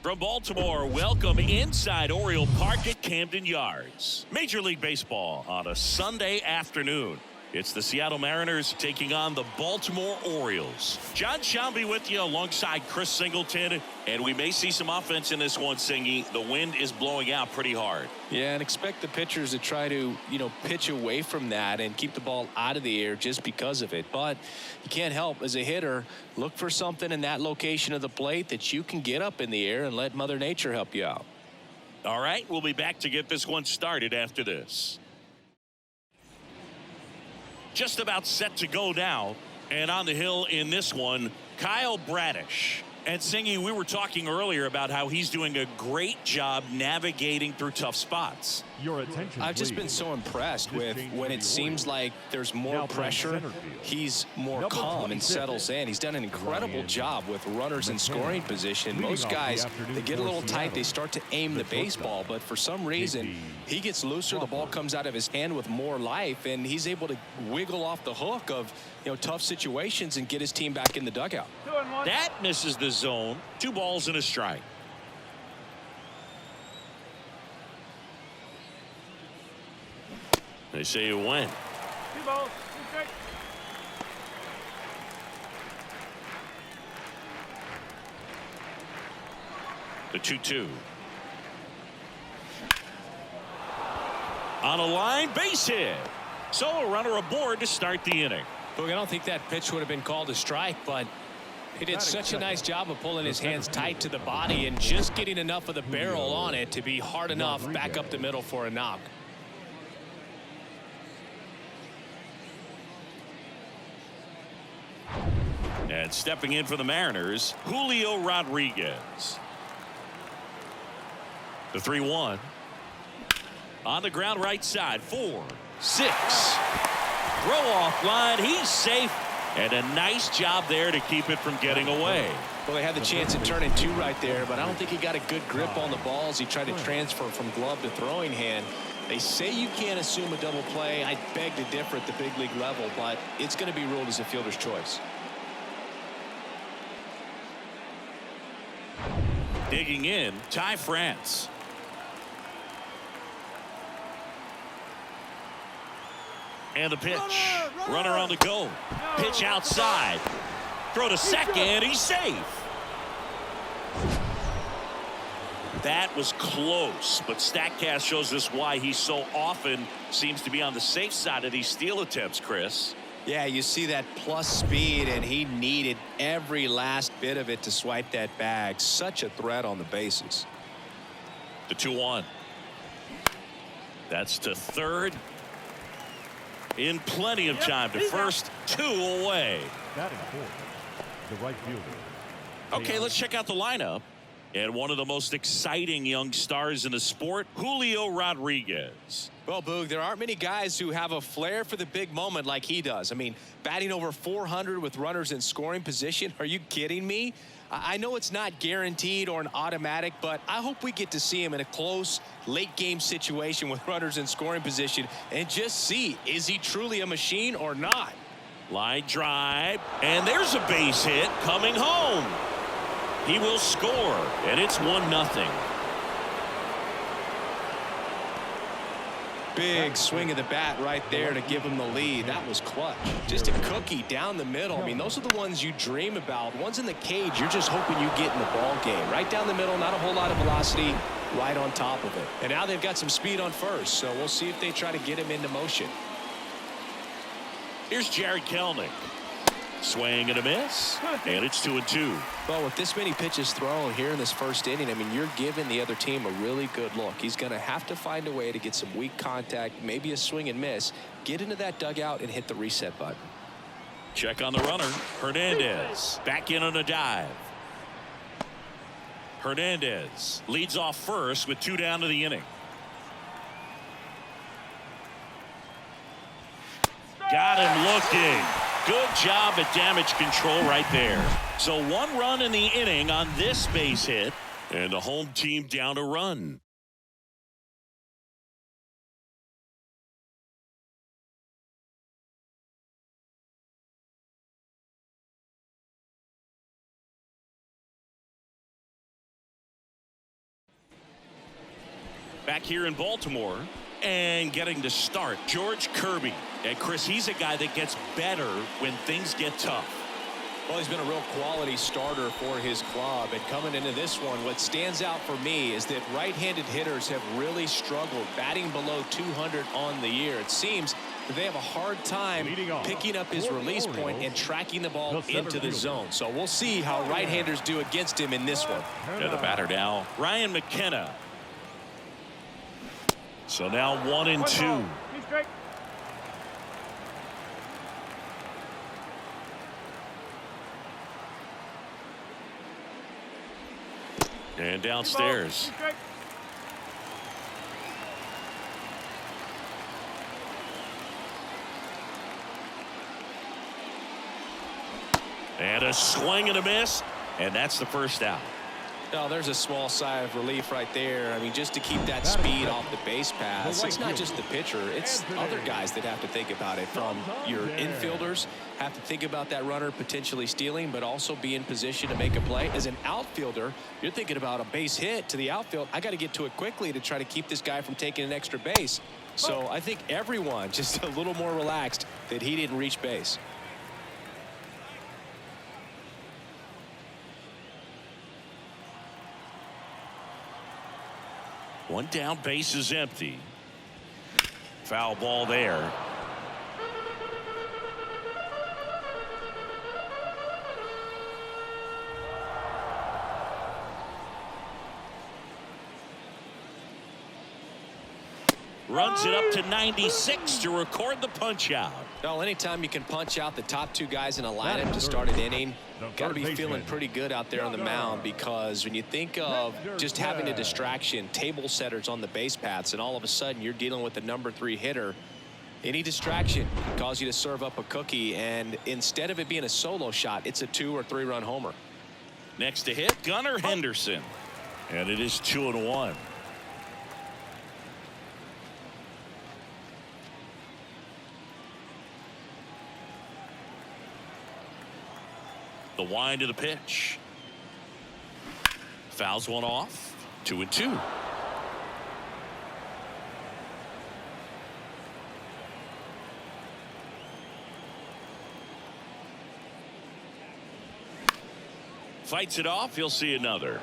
From Baltimore, welcome inside Oriole Park at Camden Yards. Major League Baseball on a Sunday afternoon. It's the Seattle Mariners taking on the Baltimore Orioles. John Shelby with you alongside Chris Singleton. And we may see some offense in this one, Singy. The wind is blowing out pretty hard. Yeah, and expect the pitchers to try to, pitch away from that and keep the ball out of the air just because of it. But you can't help, as a hitter, look for something in that location of the plate that you can get up in the air and let Mother Nature help you out. All right, we'll be back to get this one started after this. Just about set to go now, and on the hill in this one, Kyle Bradish. And Singy, we were talking earlier about how he's doing a great job navigating through tough spots. Your attention, I've just been so impressed with when it seems like there's more pressure, he's more calm and settles in. He's done an incredible job with runners in scoring position. Most guys, they get a little tight, they start to aim the baseball, but for some reason, he gets looser, the ball comes out of his hand with more life, and he's able to wiggle off the hook of tough situations and get his team back in the dugout. That misses the zone. 2 balls and a strike. They say you win. 2 balls, 2 strikes. The 2-2. On a line, base hit. So a runner aboard to start the inning. Look, I don't think that pitch would have been called a strike, but he did such a nice job of pulling his hands tight to the body and just getting enough of the barrel on it to be hard enough back up the middle for a knock. And stepping in for the Mariners, Julio Rodriguez. The 3-1. On the ground right side, 4, 6. Throw off line, he's safe. And a nice job there to keep it from getting away. Well, they had the chance at turning 2 right there, but I don't think he got a good grip on the balls. He tried to transfer from glove to throwing hand. They say you can't assume a double play. I beg to differ at the big league level, but it's going to be ruled as a fielder's choice. Digging in, Ty France. And the pitch. Runner on the go. Pitch outside. Throw to second. He's safe. That was close, but StatCast shows us why he so often seems to be on the safe side of these steal attempts, Chris. Yeah, you see that plus speed, and he needed every last bit of it to swipe that bag. Such a threat on the bases. The 2-1. That's to third. In plenty of time to first. 2 away. Batting fourth, the right fielder. Okay, let's check out the lineup. And one of the most exciting young stars in the sport, Julio Rodriguez. Well, Boog, there aren't many guys who have a flair for the big moment like he does. I mean, batting over 400 with runners in scoring position. Are you kidding me? I know it's not guaranteed or an automatic, but I hope we get to see him in a close late game situation with runners in scoring position and just see, is he truly a machine or not? Line drive, and there's a base hit coming home. He will score, and it's 1-0. Big swing of the bat right there to give him the lead. That was clutch. Just a cookie down the middle. I mean, those are the ones you dream about. Ones in the cage, you're just hoping you get in the ball game. Right down the middle, not a whole lot of velocity, right on top of it. And now they've got some speed on first, so we'll see if they try to get him into motion. Here's Jared Kelnick. Swing and a miss, and it's 2-2. Well, with this many pitches thrown here in this first inning, I mean, you're giving the other team a really good look. He's going to have to find a way to get some weak contact, maybe a swing and miss, get into that dugout and hit the reset button. Check on the runner. Hernandez back in on a dive. Hernandez leads off first with 2 down to the inning. Got him looking. Good job at damage control right there. So 1 run in the inning on this base hit, and the home team down a run. Back here in Baltimore and getting to start, George Kirby. And Chris, he's a guy that gets better when things get tough. Well, he's been a real quality starter for his club. And coming into this one, what stands out for me is that right-handed hitters have really struggled batting below 200 on the year. It seems that they have a hard time picking up his release point and tracking the ball into the zone. So we'll see how right-handers do against him in this one. And the batter now, Ryan McKenna. So now 1-2. And downstairs. And a swing and a miss. And that's the first out. Oh, there's a small sigh of relief right there. I mean, just to keep that speed off the base pass. It's not just the pitcher. It's other guys that have to think about it. From your infielders have to think about that runner potentially stealing, but also be in position to make a play. As an outfielder, you're thinking about a base hit to the outfield. I got to get to it quickly to try to keep this guy from taking an extra base. So I think everyone just a little more relaxed that he didn't reach base. One down, base is empty. Foul ball there. Runs it up to 96 to record the punch out. Well, anytime you can punch out the top two guys in a lineup to start an inning, got to be feeling pretty good out there on the mound, because when you think of just having a distraction, table setters on the base paths, and all of a sudden you're dealing with the #3 hitter, any distraction can cause you to serve up a cookie, and instead of it being a solo shot, it's a 2 or 3 run homer. Next to hit, Gunnar Henderson. And it is 2-1. The wind of the pitch. Fouls one off. 2-2. Fights it off. He'll see another.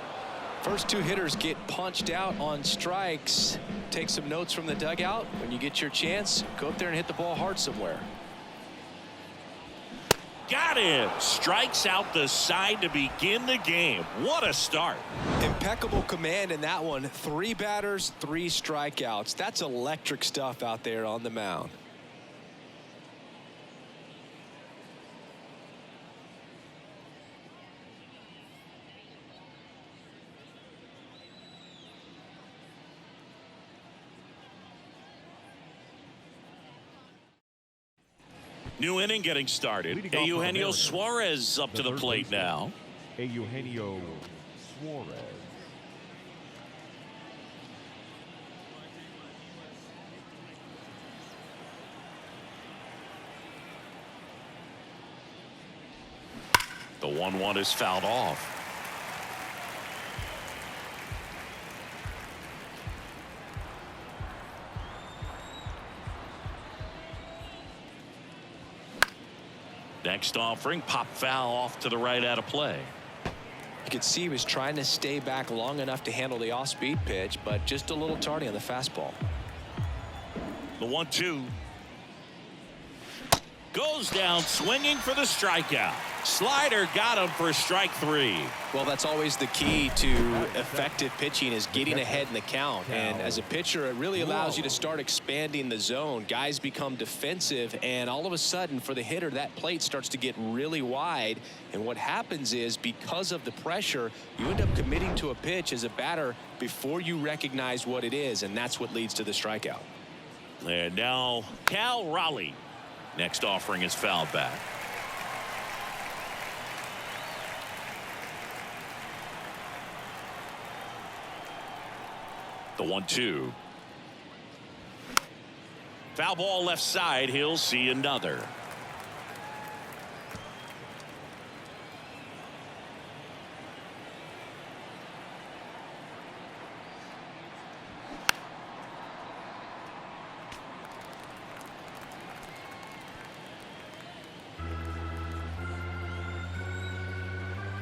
First two hitters get punched out on strikes. Take some notes from the dugout. When you get your chance, go up there and hit the ball hard somewhere. Got him. Strikes out the side to begin the game. What a start. Impeccable command in that one. 3 batters, 3 strikeouts. That's electric stuff out there on the mound. New inning getting started. Eugenio Suarez up to the plate now. Eugenio Suarez. The 1-1 is fouled off. Next offering, pop foul off to the right out of play. You could see he was trying to stay back long enough to handle the off-speed pitch, but just a little tardy on the fastball. The 1-2 goes down swinging for the strikeout. Slider got him for strike 3. Well, that's always the key to effective pitching, is getting ahead in the count. And as a pitcher, it really allows you to start expanding the zone. Guys become defensive, and all of a sudden for the hitter, that plate starts to get really wide. And what happens is, because of the pressure, you end up committing to a pitch as a batter before you recognize what it is, and that's what leads to the strikeout. And now Cal Raleigh. Next offering is fouled back. The 1-2. Foul ball left side. He'll see another.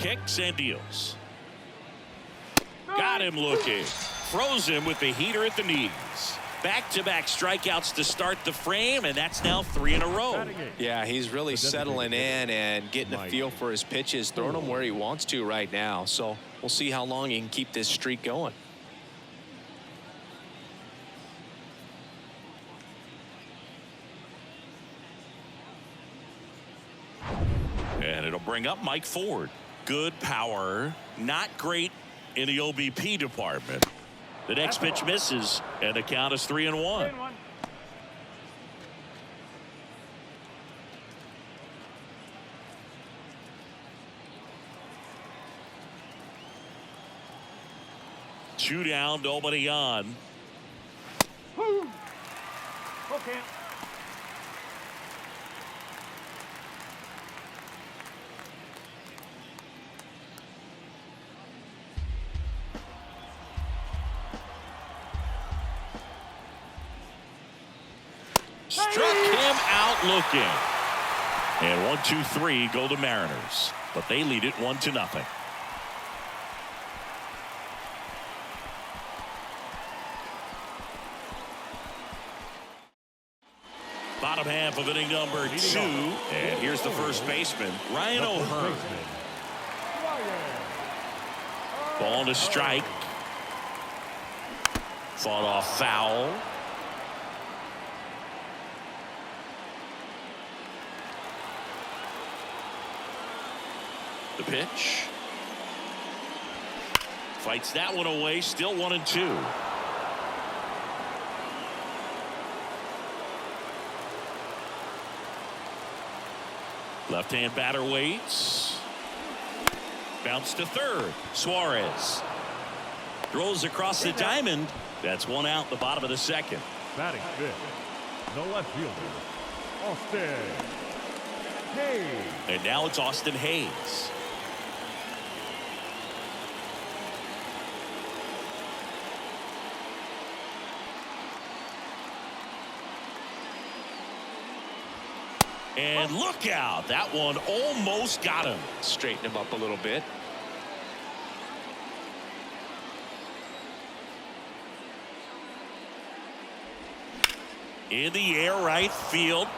kicks and deals. Got him looking. Throws him with the heater at the knees. Back-to-back strikeouts to start the frame, and that's now 3 in a row. Yeah, he's really settling in and getting a feel for his pitches, throwing them where he wants to right now. So we'll see how long he can keep this streak going. And it'll bring up Mike Ford. Good power, not great in the OBP department. The next pitch misses, and the count is 3-1. Two down, nobody on. Okay. Struck him out looking. And 1-2-3 go the Mariners, but they lead it 1-0. Bottom half of inning number 2, and here's the first baseman, Ryan O'Hearn. Ball to strike. Fought off foul. The pitch. Fights that one away. Still 1-2. Left-hand batter waits. Bounce to third. Suarez throws across the diamond. That's one out. The bottom of the second. Batting fifth, the left fielder, Austin Hayes. And now it's Austin Hayes. And look out. That one almost got him. Straighten him up a little bit. In the air, right field.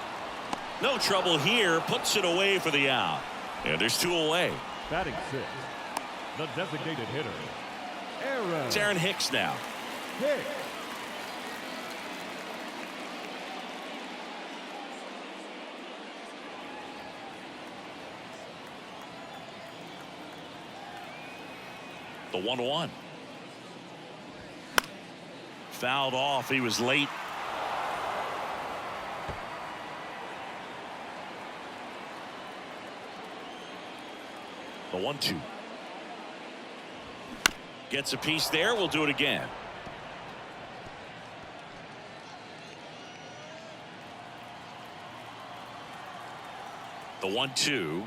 No trouble here. Puts it away for the out. And there's 2 away. Batting sixth, the designated hitter, It's Aaron Hicks now. Hicks. The 1-1. Fouled off. He was late. The 1-2. Gets a piece there. We'll do it again. The 1-2.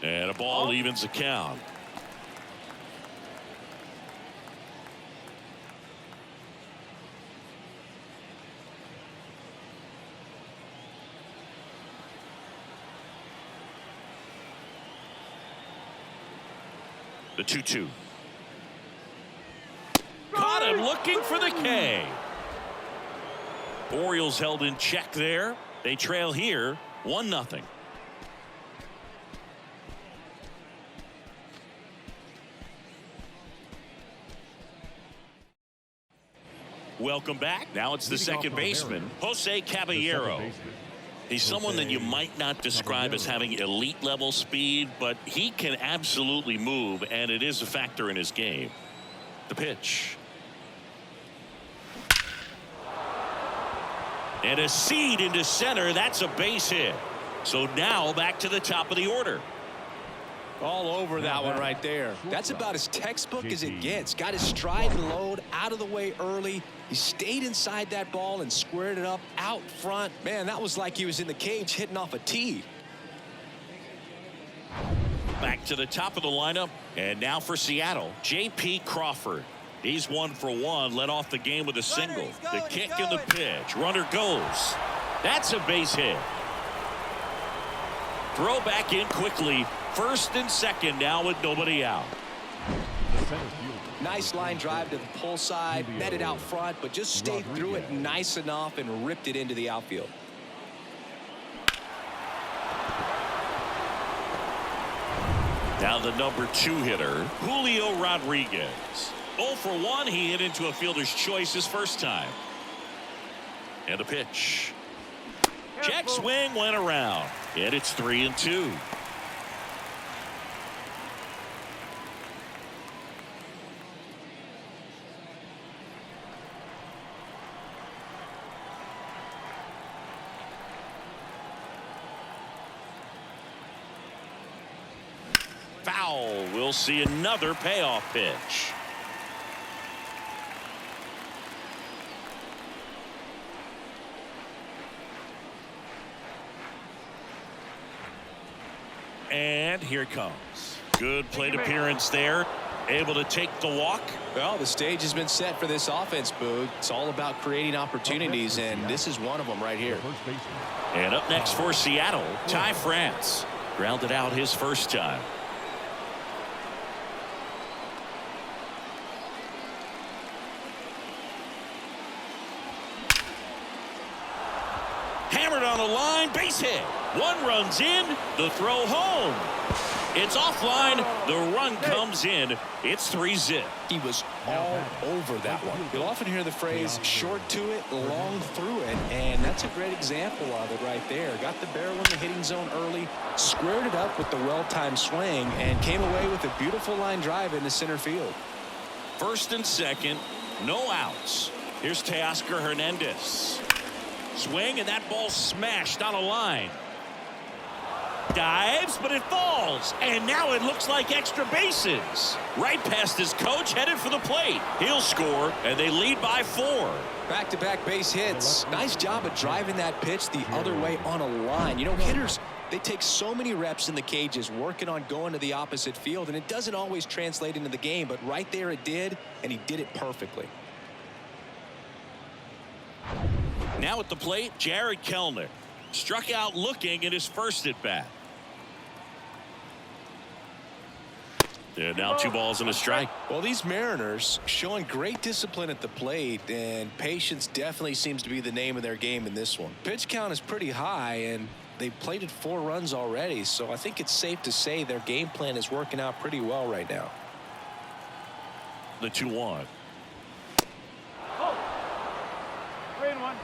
And a ball evens the count. The 2-2. Caught him looking for the K. Orioles held in check there. They trail here 1-0. Welcome back. Now it's the second baseman, Jose Caballero. He's someone that you might not describe as having elite level speed, but he can absolutely move, and it is a factor in his game. The pitch. And a seed into center. That's a base hit. So now back to the top of the order. All over that one right there. That's about as textbook as it gets. Got his stride and load out of the way early. He stayed inside that ball and squared it up out front. Man, that was like he was in the cage hitting off a tee. Back to the top of the lineup. And now for Seattle, J.P. Crawford. He's 1 for 1. Led off the game with a single. The kick and the pitch. Runner goes. That's a base hit. Throw back in quickly First and second now with nobody out. The center fielder. Nice line drive to the pull side, netted out front, but just stayed through it nice enough and ripped it into the outfield. Now the number 2 hitter, Julio Rodriguez. 0 for 1. He hit into a fielder's choice his first time. And a pitch. Check swing went around. And it's 3-2. Foul. We'll see another payoff pitch. And here it comes. Good plate appearance there. Able to take the walk. Well, the stage has been set for this offense, Boog. It's all about creating opportunities, and this is one of them right here. And up next for Seattle, Ty France. Grounded out his first time. Hammered on the line, base hit. One runs in, the throw home. It's offline, the run comes in. It's 3-zip. He was all over that one. You'll often hear the phrase short to it, long through it, and that's a great example of it right there. Got the barrel in the hitting zone early, squared it up with the well-timed swing, and came away with a beautiful line drive into center field. First and second, no outs. Here's Teoscar Hernandez. Swing, and that ball smashed on a line. Dives, but it falls. And now it looks like extra bases. Right past his coach, headed for the plate. He'll score, and they lead by 4. Back-to-back base hits. Nice job of driving that pitch the other way on a line. You know, hitters, they take so many reps in the cages working on going to the opposite field, and it doesn't always translate into the game, but right there it did, and he did it perfectly. Now at the plate, Jared Kellner. Struck out looking at his first at-bat. And now 2 balls and a strike. Well, these Mariners showing great discipline at the plate, and patience definitely seems to be the name of their game in this one. Pitch count is pretty high, and they've plated 4 runs already, so I think it's safe to say their game plan is working out pretty well right now. The 2-1. 3-1.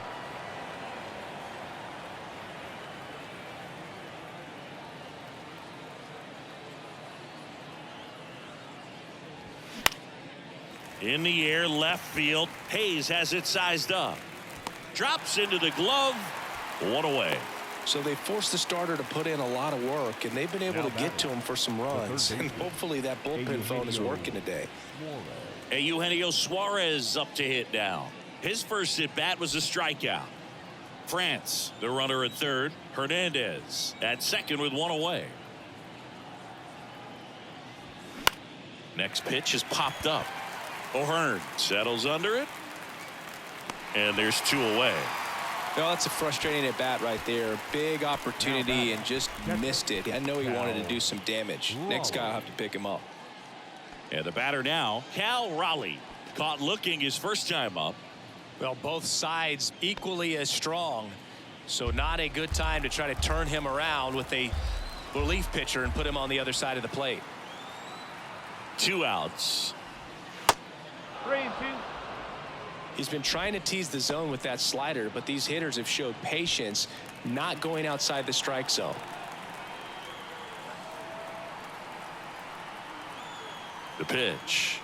In the air, left field. Hayes has it sized up. Drops into the glove. 1 away. So they forced the starter to put in a lot of work, and they've been able to get to him for some runs. And hopefully that bullpen phone is working today. Eugenio Suarez up to hit now. His first at bat was a strikeout. France, the runner at third. Hernandez at second with 1 away. Next pitch is popped up. O'Hearn settles under it. And there's 2 away. Well, that's a frustrating at bat right there. Big opportunity and just missed it. I know he wanted to do some damage. Next guy will have to pick him up. And the batter now, Cal Raleigh. Caught looking his first time up. Well, both sides equally as strong. So not a good time to try to turn him around with a relief pitcher and put him on the other side of the plate. 2 outs. 3-2. He's been trying to tease the zone with that slider, but these hitters have showed patience, not going outside the strike zone. The pitch.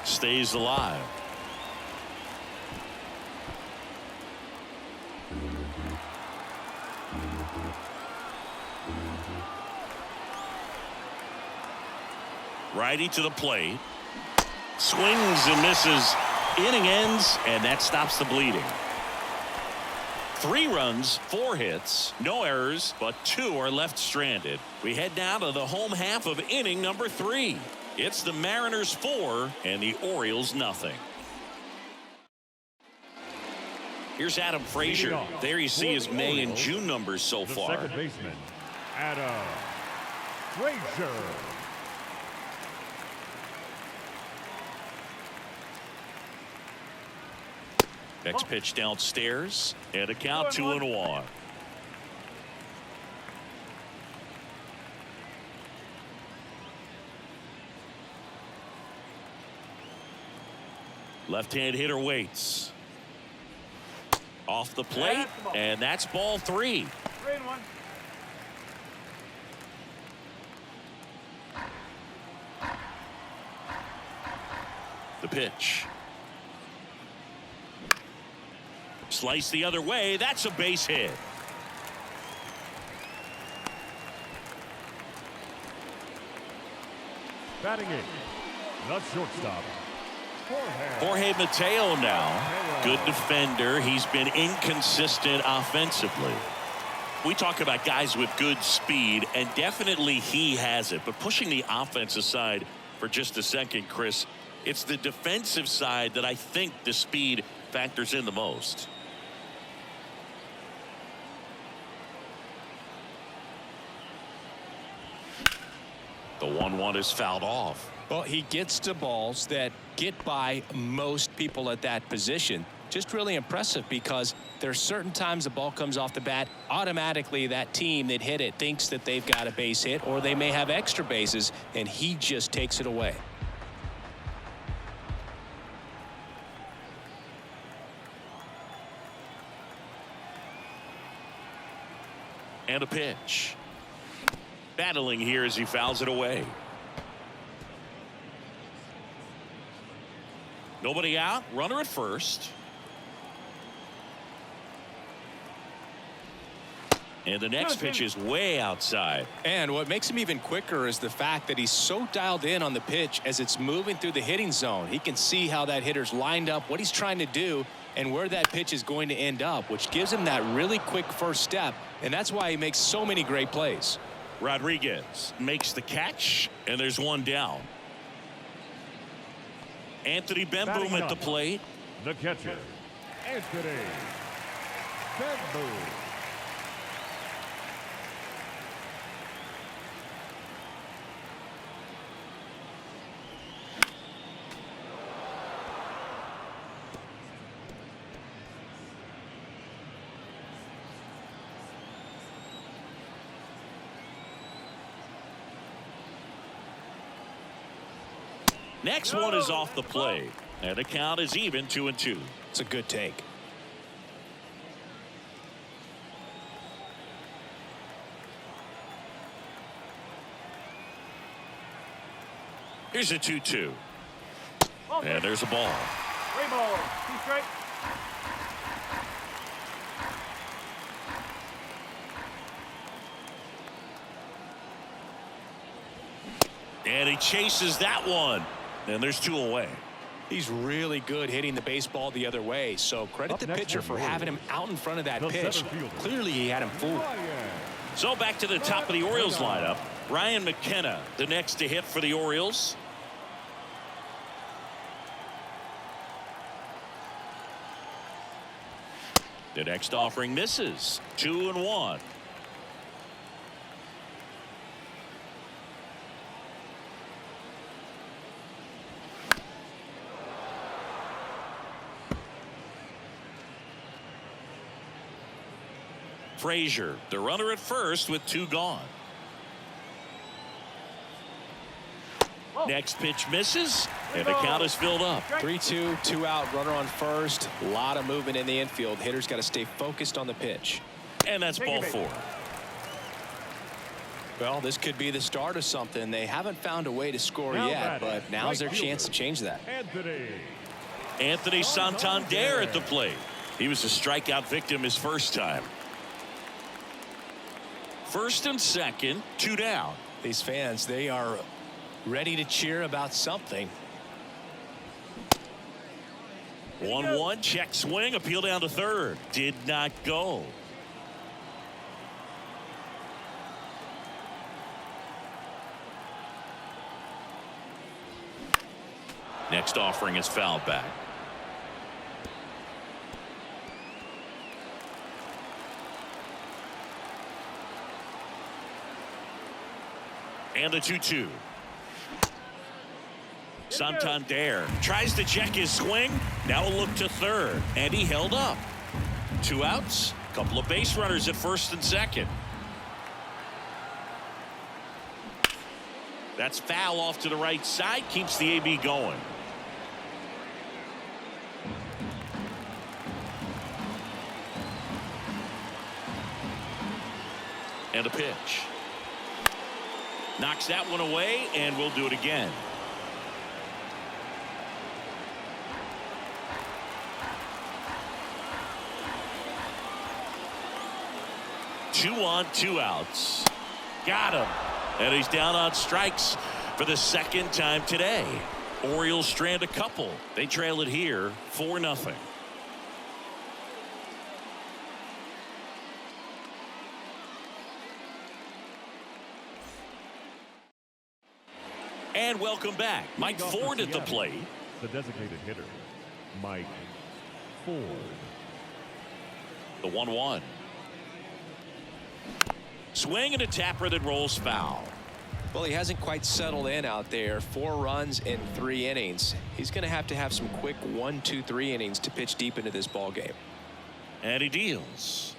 Stays alive. Righty to the plate. Swings and misses. Inning ends, and that stops the bleeding. 3 runs, 4 hits, no errors, but 2 are left stranded. We head now to the home half of inning number 3. It's the Mariners 4 and the Orioles nothing. Here's Adam Frazier. There you see his May and June numbers so The far. second baseman, Adam Frazier. Next pitch downstairs, and a count 2-1. Left-hand hitter waits. Off the plate, and that's ball 3. 3-1. The pitch. Slice the other way. That's a base hit. Batting eighth, the shortstop, Jorge Mateo now. Good defender. He's been inconsistent offensively. We talk about guys with good speed, and definitely he has it. But pushing the offense aside for just a second, Chris, it's the defensive side that I think the speed factors in the most. The 1-1 is fouled off. Well, he gets to balls that get by most people at that position. Just really impressive because there's certain times the ball comes off the bat, automatically that team that hit it thinks that they've got a base hit or they may have extra bases, and he just takes it away. And a pitch. Battling here as he fouls it away. Nobody out. Runner at first. And the next pitch is way outside. And what makes him even quicker is the fact that he's so dialed in on the pitch as it's moving through the hitting zone. He can see how that hitter's lined up, what he's trying to do, and where that pitch is going to end up, which gives him that really quick first step, and that's why he makes so many great plays. Rodriguez makes the catch, and there's one down. Anthony Bemboom at the plate. the catcher, Anthony Bamboo. Next one is off the plate, and the count is even 2-2. It's a good take. Here's a 2-2. And there's a ball. 3 balls, 2 strikes. And he chases that one. And there's 2 away. He's really good hitting the baseball the other way, so credit the pitcher for having him out in front of that pitch. Clearly he had him fooled. So back to the top of the Orioles lineup. Ryan McKenna, the next to hit for the Orioles. The next offering misses. 2-1. Frazier, the runner at first with 2 gone. Next pitch misses, and the count is filled up. 3-2, 2 out, runner on first. A lot of movement in the infield. Hitter's got to stay focused on the pitch. And that's ball 4. Well, this could be the start of something. They haven't found a way to score yet, but now's their chance to change that. Anthony Santander at the plate. He was a strikeout victim his first time. First and second, 2 down. These fans, they are ready to cheer about something. 1-1, check swing, appeal down to third. Did not go. Next offering is fouled back. And a 2-2. Santander tries to check his swing. Now a look to third, and he held up. 2 outs. Couple of base runners at first and second. That's foul off to the right side. Keeps the AB going. And a pitch. Knocks that one away, and we'll do it again. Two on, 2 outs. Got him. And he's down on strikes for the second time today. Orioles strand a couple. They trail it here 4-0. And welcome back. Mike Ford at the plate. The designated hitter, Mike Ford. The 1-1. Swing and a tapper that rolls foul. Well, he hasn't quite settled in out there. 4 runs in 3 innings. He's going to have some quick 1, 2, 3 innings to pitch deep into this ball game. And he deals.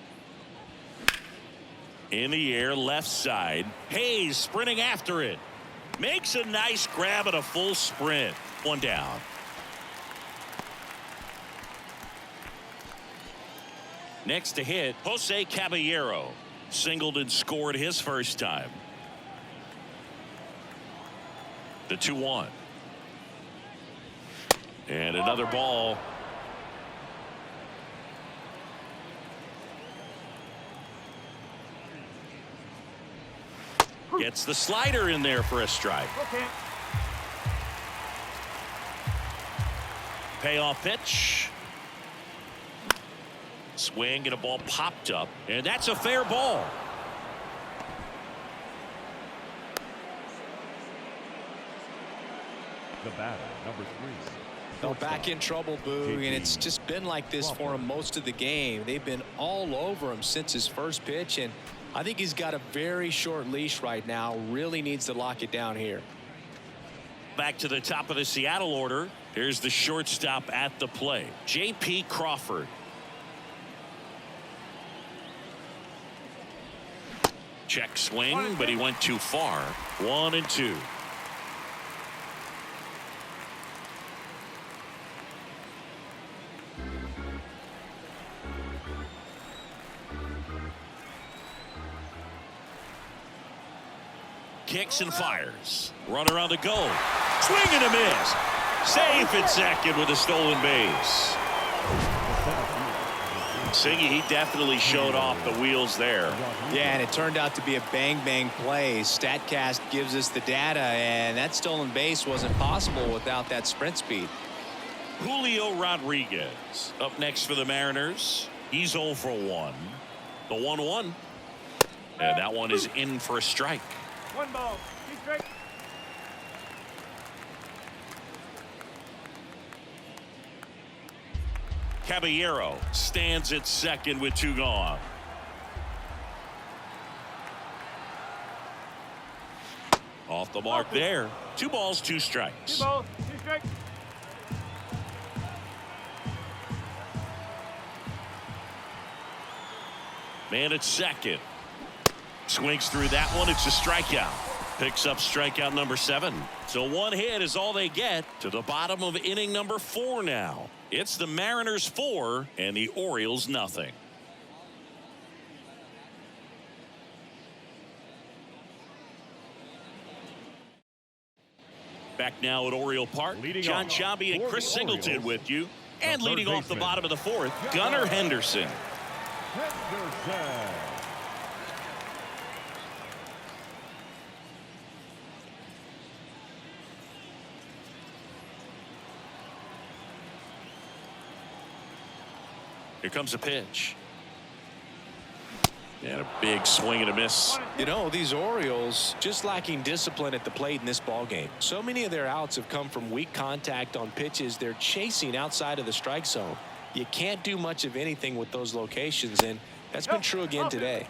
In the air, left side. Hayes sprinting after it. Makes a nice grab at a full sprint. 1 down. Next to hit, Jose Caballero. Singled and scored his first time. The 2-1. And another ball. Gets the slider in there for a strike. Okay. Payoff pitch. Swing and a ball popped up, and that's a fair ball. The batter, number 3. Well, back in trouble, Boo, and it's just been like this for him most of the game. They've been all over him since his first pitch, and I think he's got a very short leash right now. Really needs to lock it down here. Back to the top of the Seattle order. Here's the shortstop at the plate, J.P. Crawford. Check swing, but he went too far. 1-2. Kicks and fires. Runner on the go. Swing and a miss. Safe at second with a stolen base. Singy, he definitely showed off the wheels there. Yeah, and it turned out to be a bang play. StatCast gives us the data, and that stolen base wasn't possible without that sprint speed. Julio Rodriguez up next for the Mariners. He's 0 for 1. The 1-1. And that one is in for a strike. 1 ball, 2 strikes. Caballero stands at second with 2 gone. Off the mark there. 2 balls, 2 strikes. 2 balls, 2 strikes. Man at second. Swings through that one. It's a strikeout. Picks up strikeout number 7. So 1 hit is all they get to the bottom of inning number 4 now. It's the Mariners 4 and the Orioles nothing. Back now at Oriole Park. John Sciambi and Chris Singleton with you. And leading off the bottom of the 4th, Gunnar Henderson. Here comes a pitch. And a big swing and a miss. You know, these Orioles just lacking discipline at the plate in this ball game. So many of their outs have come from weak contact on pitches they're chasing outside of the strike zone. You can't do much of anything with those locations, and that's been true again today.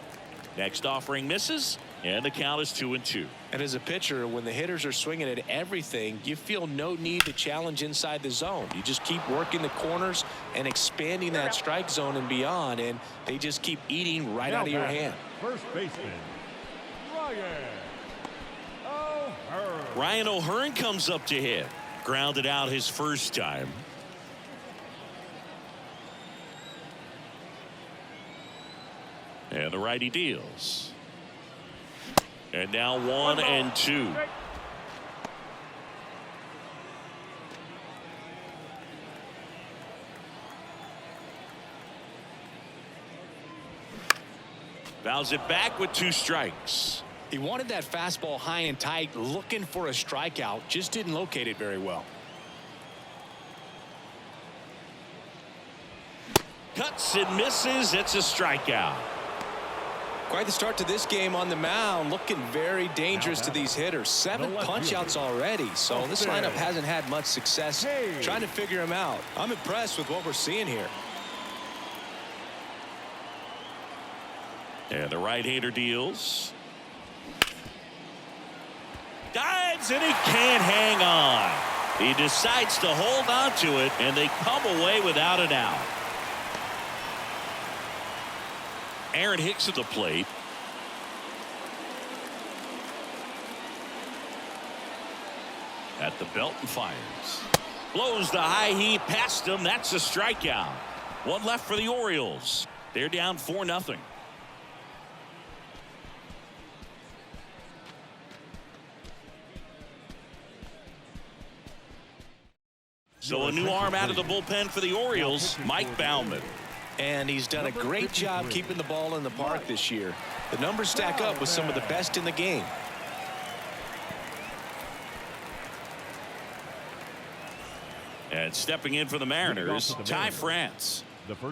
Next offering misses, And the count is 2-2. And as a pitcher, when the hitters are swinging at everything, you feel no need to challenge inside the zone. You just keep working the corners and expanding that strike zone and beyond, and they just keep eating right out of your hand. First baseman, Ryan O'Hearn comes up to hit. Grounded out his first time. And the righty deals. And now 1-2. Fouls it back with 2 strikes. He wanted that fastball high and tight, looking for a strikeout, just didn't locate it very well. Cuts and misses. It's a strikeout. Quite the start to this game on the mound, looking very dangerous to these hitters. 7 punch-outs already, so this lineup hasn't had much success trying to figure him out. I'm impressed with what we're seeing here. And the right-hander deals. Dives, and he can't hang on. He decides to hold on to it, and they come away without an out. Aaron Hicks at the plate. At the belt and fires. Blows the high heat past him. That's a strikeout. 1 left for the Orioles. They're down 4-0. So a new arm out of the bullpen for the Orioles, Mike Baumann. And he's done a great job keeping the ball in the park this year. The numbers stack up with some of the best in the game. And stepping in for the Mariners, Ty France.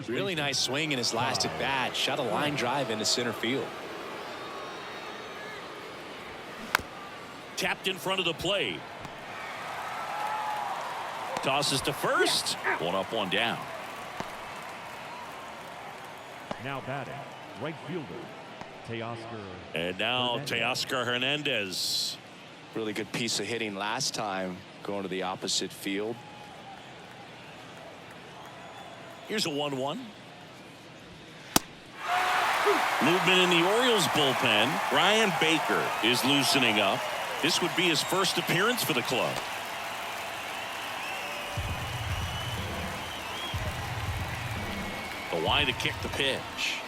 Really nice swing in his last at bat. Shot a line drive into center field. Tapped in front of the plate. Tosses to first. 1 up, 1 down. Now batting, right fielder, Teoscar. And now Teoscar Hernandez. Really good piece of hitting last time, going to the opposite field. Here's a 1-1. Movement in the Orioles bullpen. Ryan Baker is loosening up. This would be his first appearance for the club. The line to kick the pitch.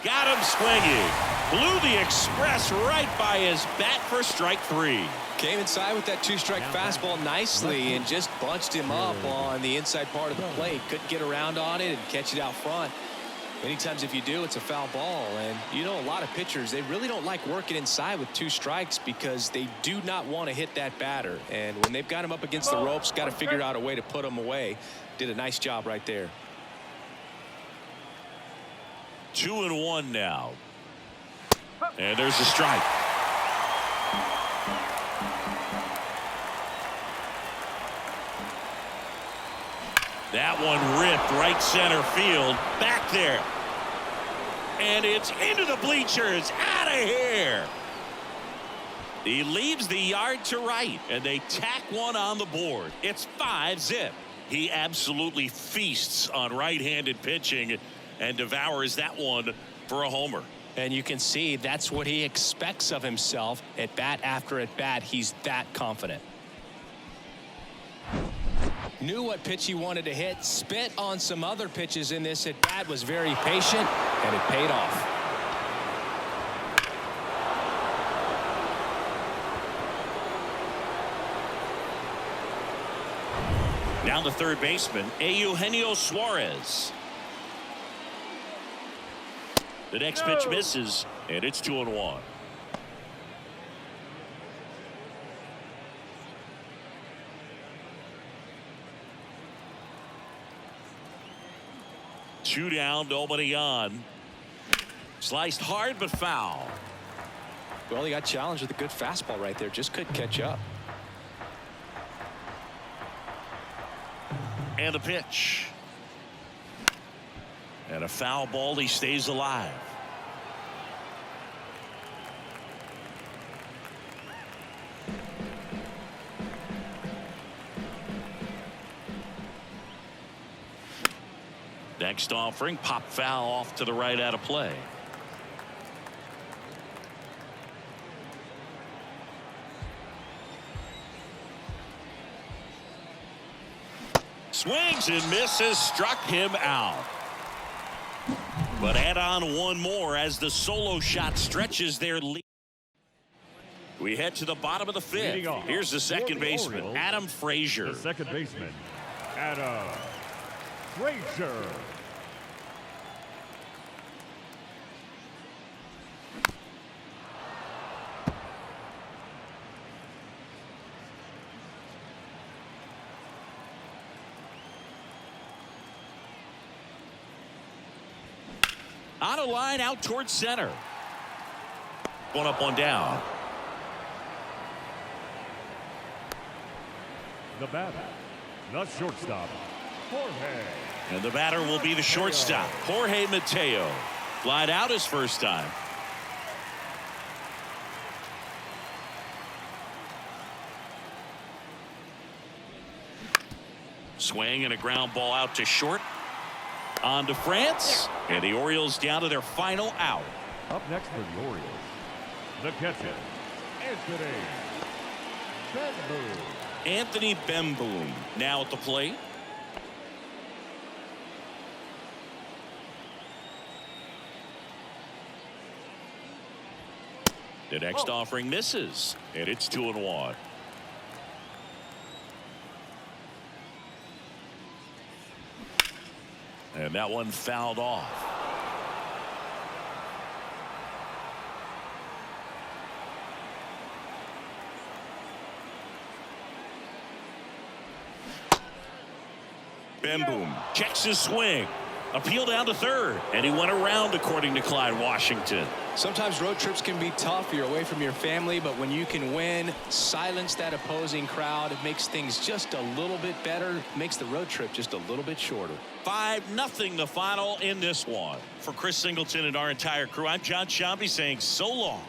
Got him swinging. Blew the express right by his bat for strike 3. Came inside with that 2-strike fastball nicely and just bunched him up on the inside part of the plate. Couldn't get around on it and catch it out front. Many times if you do, it's a foul ball. And you know, a lot of pitchers, they really don't like working inside with 2 strikes because they do not want to hit that batter. And when they've got him up against the ropes, got to figure out a way to put him away. Did a nice job right there. 2-1 now. And there's a strike. That one ripped right center field. Back there. And it's into the bleachers. Out of here. He leaves the yard to right. And they tack one on the board. It's 5-zip. He absolutely feasts on right-handed pitching and devours that one for a homer. And you can see that's what he expects of himself at bat after at bat. He's that confident. Knew what pitch he wanted to hit. Spit on some other pitches in this at bat. Was very patient, and it paid off. Down the third baseman, Eugenio Suarez. The next pitch misses, and it's 2-1. Two down, nobody on. Sliced hard but foul. Well, he got challenged with a good fastball right there. Just couldn't catch up. And a pitch. And a foul ball. He stays alive. Next offering, pop foul off to the right out of play. Swings and misses, struck him out. But add on one more as the solo shot stretches their lead. We head to the bottom of the fifth. Here's the second baseman, Orioles, Adam Frazier. The second baseman, Adam Frazier. On a line out towards center. One up, one down. The batter, the shortstop, Jorge. And the batter will be the shortstop, Jorge Mateo. Flied out his first time. Swing and a ground ball out to short. On to France, and the Orioles down to their final out. Up next for the Orioles, the catcher, Anthony Bemboom now at the plate. The next offering misses, and it's 2-1. And that one fouled off. Bemboom checks his swing. Appeal down to third, and he went around, according to Clyde Washington. Sometimes road trips can be tough. You're away from your family, but when you can win, silence that opposing crowd, it makes things just a little bit better, makes the road trip just a little bit shorter. 5-0 the final in this one. For Chris Singleton and our entire crew, I'm John Shambi saying so long.